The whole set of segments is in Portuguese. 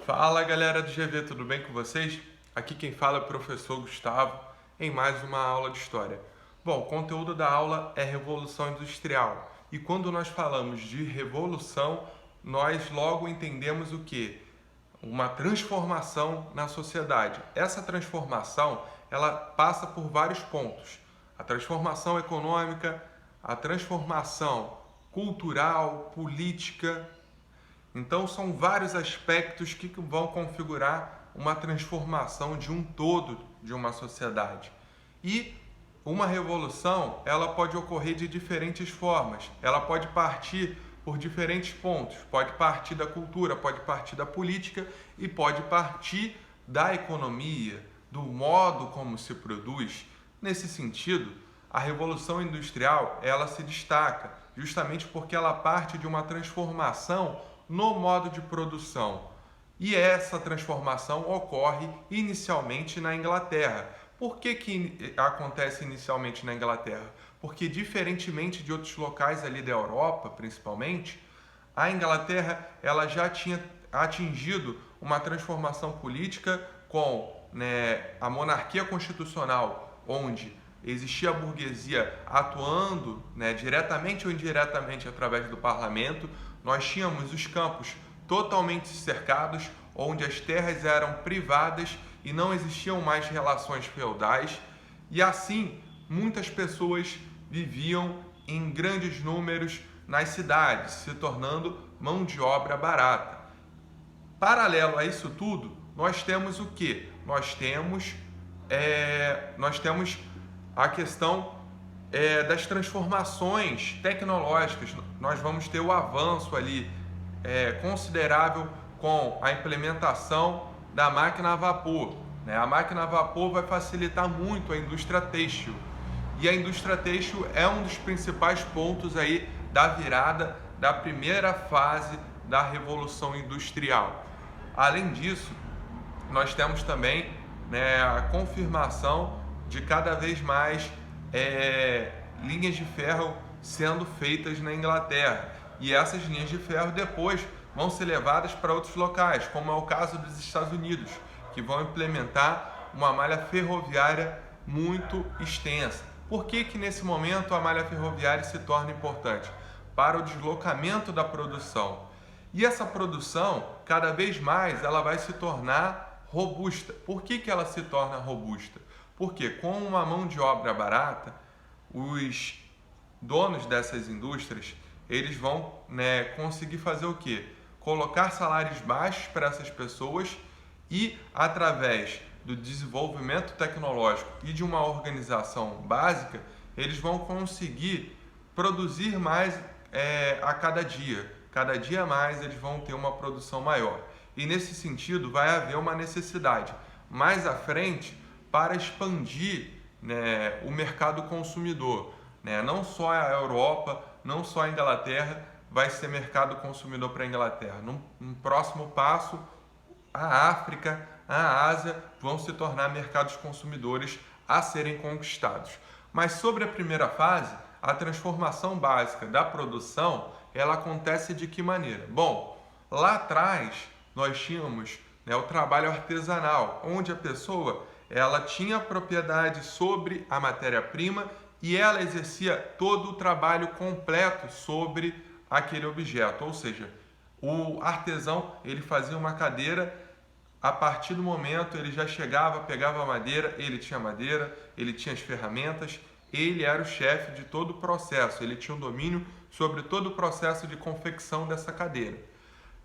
Fala galera do GV, tudo bem com vocês? Aqui quem fala é o professor Gustavo em mais uma aula de História. Bom, o conteúdo da aula é Revolução Industrial e quando nós falamos de revolução, nós logo entendemos o que? Uma transformação na sociedade. Essa transformação, ela passa por vários pontos. A transformação econômica, a transformação cultural, política. Então são vários aspectos que vão configurar uma transformação de um todo de uma sociedade. E uma revolução, ela pode ocorrer de diferentes formas. Ela pode partir por diferentes pontos. Pode partir da cultura, pode partir da política e pode partir da economia, do modo como se produz. Nesse sentido, a Revolução Industrial, ela se destaca justamente porque ela parte de uma transformação no modo de produção. E essa transformação ocorre inicialmente na Inglaterra. Por que acontece inicialmente na Inglaterra? Porque, diferentemente de outros locais ali da Europa, principalmente, a Inglaterra ela já tinha atingido uma transformação política com a monarquia constitucional, onde existia a burguesia atuando diretamente ou indiretamente através do parlamento. Nós tínhamos os campos totalmente cercados, onde as terras eram privadas e não existiam mais relações feudais. E assim, muitas pessoas viviam em grandes números nas cidades, se tornando mão de obra barata. Paralelo a isso tudo, nós temos o quê? Nós temos a questão das transformações tecnológicas. Nós vamos ter o avanço ali considerável com a implementação da máquina a vapor. A máquina a vapor vai facilitar muito a indústria têxtil. E a indústria têxtil é um dos principais pontos aí da virada da primeira fase da Revolução Industrial. Além disso, nós temos também a confirmação de cada vez mais linhas de ferro sendo feitas na Inglaterra. E essas linhas de ferro depois vão ser levadas para outros locais, como é o caso dos Estados Unidos, que vão implementar uma malha ferroviária muito extensa. Por que nesse momento a malha ferroviária se torna importante? Para o deslocamento da produção. E essa produção, cada vez mais, ela vai se tornar robusta. Por que ela se torna robusta? Porque com uma mão de obra barata, os donos dessas indústrias, eles vão conseguir fazer o quê? Colocar salários baixos para essas pessoas e, através do desenvolvimento tecnológico e de uma organização básica, eles vão conseguir produzir mais a cada dia. Cada dia mais eles vão ter uma produção maior. E nesse sentido vai haver uma necessidade mais à frente para expandir o mercado consumidor. Não só a Europa, não só a Inglaterra vai ser mercado consumidor para a Inglaterra. Num próximo passo, a África, a Ásia vão se tornar mercados consumidores a serem conquistados. Mas sobre a primeira fase, a transformação básica da produção, ela acontece de que maneira? Bom, lá atrás nós tínhamos o trabalho artesanal, onde a pessoa ela tinha propriedade sobre a matéria-prima e ela exercia todo o trabalho completo sobre aquele objeto. Ou seja, o artesão ele fazia uma cadeira, a partir do momento ele já chegava, pegava a madeira, ele tinha as ferramentas, ele era o chefe de todo o processo, ele tinha um domínio sobre todo o processo de confecção dessa cadeira.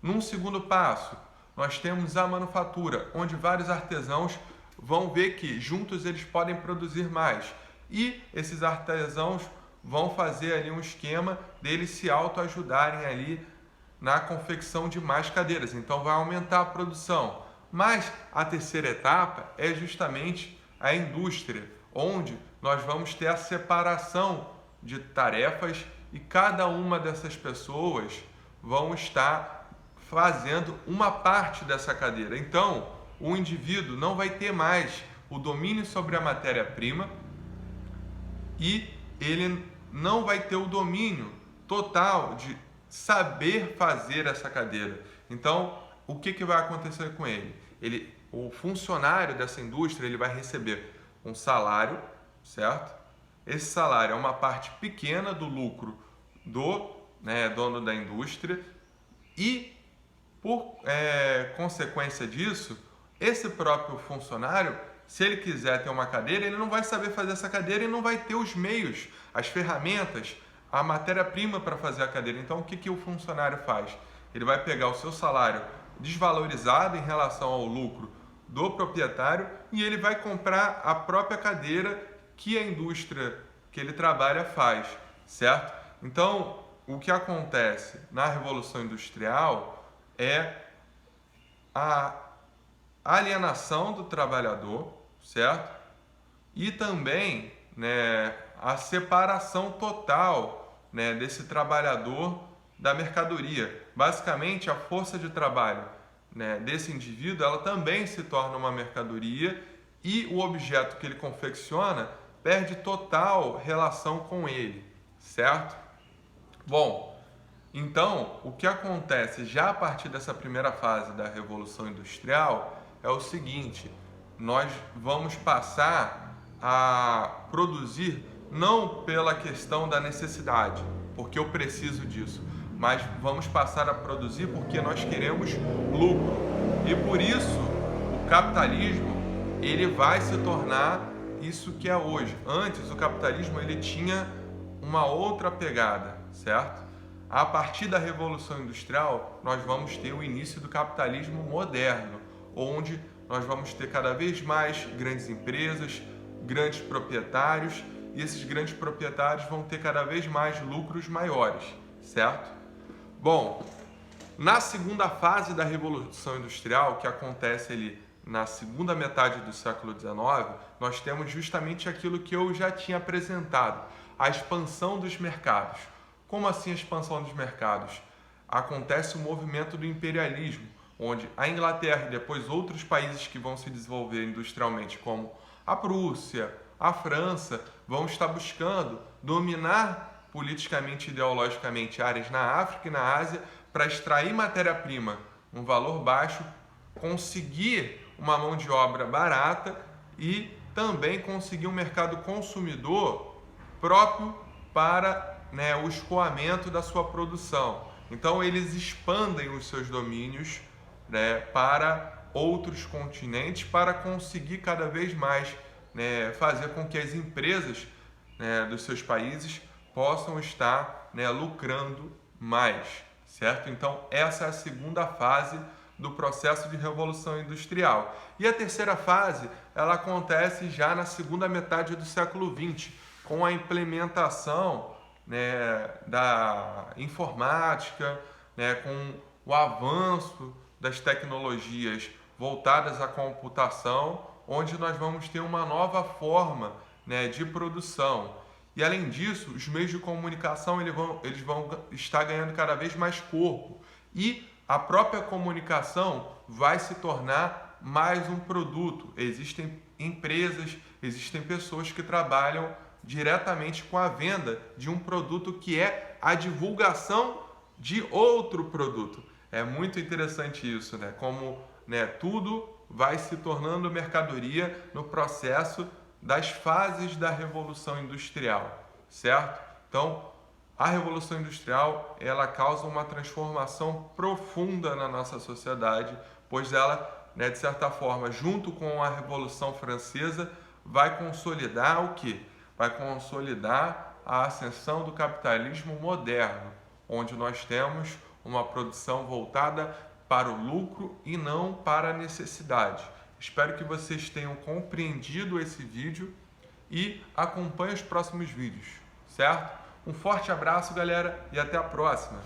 Num segundo passo, nós temos a manufatura, onde vários artesãos vão ver que juntos eles podem produzir mais. E esses artesãos vão fazer ali um esquema deles se autoajudarem ali na confecção de mais cadeiras. Então vai aumentar a produção. Mas a terceira etapa é justamente a indústria, onde nós vamos ter a separação de tarefas e cada uma dessas pessoas vão estar fazendo uma parte dessa cadeira. Então, o indivíduo não vai ter mais o domínio sobre a matéria-prima e ele não vai ter o domínio total de saber fazer essa cadeira. Então, o que vai acontecer com ele? O funcionário dessa indústria, ele vai receber um salário, certo? Esse salário é uma parte pequena do lucro do dono da indústria e, por consequência disso, esse próprio funcionário, se ele quiser ter uma cadeira, ele não vai saber fazer essa cadeira e não vai ter os meios, as ferramentas, a matéria-prima para fazer a cadeira. Então, o que o funcionário faz? Ele vai pegar o seu salário desvalorizado em relação ao lucro do proprietário e ele vai comprar a própria cadeira que a indústria que ele trabalha faz, certo? Então, o que acontece na Revolução Industrial é a alienação do trabalhador, certo? E também a separação total desse trabalhador da mercadoria. Basicamente, a força de trabalho desse indivíduo, ela também se torna uma mercadoria e o objeto que ele confecciona perde total relação com ele, certo? Bom, então, o que acontece já a partir dessa primeira fase da Revolução Industrial é o seguinte: nós vamos passar a produzir não pela questão da necessidade, porque eu preciso disso, mas vamos passar a produzir porque nós queremos lucro. E por isso, o capitalismo, ele vai se tornar isso que é hoje. Antes, o capitalismo, ele tinha uma outra pegada, certo? A partir da Revolução Industrial, nós vamos ter o início do capitalismo moderno, onde nós vamos ter cada vez mais grandes empresas, grandes proprietários, e esses grandes proprietários vão ter cada vez mais lucros maiores, certo? Bom, na segunda fase da Revolução Industrial, que acontece ali na segunda metade do século XIX, nós temos justamente aquilo que eu já tinha apresentado, a expansão dos mercados. Como assim a expansão dos mercados? Acontece o movimento do imperialismo, onde a Inglaterra e depois outros países que vão se desenvolver industrialmente, como a Prússia, a França, vão estar buscando dominar politicamente e ideologicamente áreas na África e na Ásia para extrair matéria-prima, um valor baixo, conseguir uma mão de obra barata e também conseguir um mercado consumidor próprio para o escoamento da sua produção. Então eles expandem os seus domínios para outros continentes para conseguir cada vez mais fazer com que as empresas dos seus países possam estar lucrando mais, certo? Então essa é a segunda fase do processo de Revolução Industrial. E a terceira fase, ela acontece já na segunda metade do século XX, com a implementação da informática, com o avanço das tecnologias voltadas à computação, onde nós vamos ter uma nova forma de produção. E além disso, os meios de comunicação eles vão estar ganhando cada vez mais corpo. E a própria comunicação vai se tornar mais um produto. Existem empresas, existem pessoas que trabalham diretamente com a venda de um produto que é a divulgação de outro produto. É muito interessante isso, como tudo vai se tornando mercadoria no processo das fases da Revolução Industrial, certo? Então, a Revolução Industrial, ela causa uma transformação profunda na nossa sociedade, pois ela, de certa forma, junto com a Revolução Francesa, vai consolidar o quê? Vai consolidar a ascensão do capitalismo moderno, onde nós temos uma produção voltada para o lucro e não para a necessidade. Espero que vocês tenham compreendido esse vídeo e acompanhem os próximos vídeos, certo? Um forte abraço, galera, e até a próxima!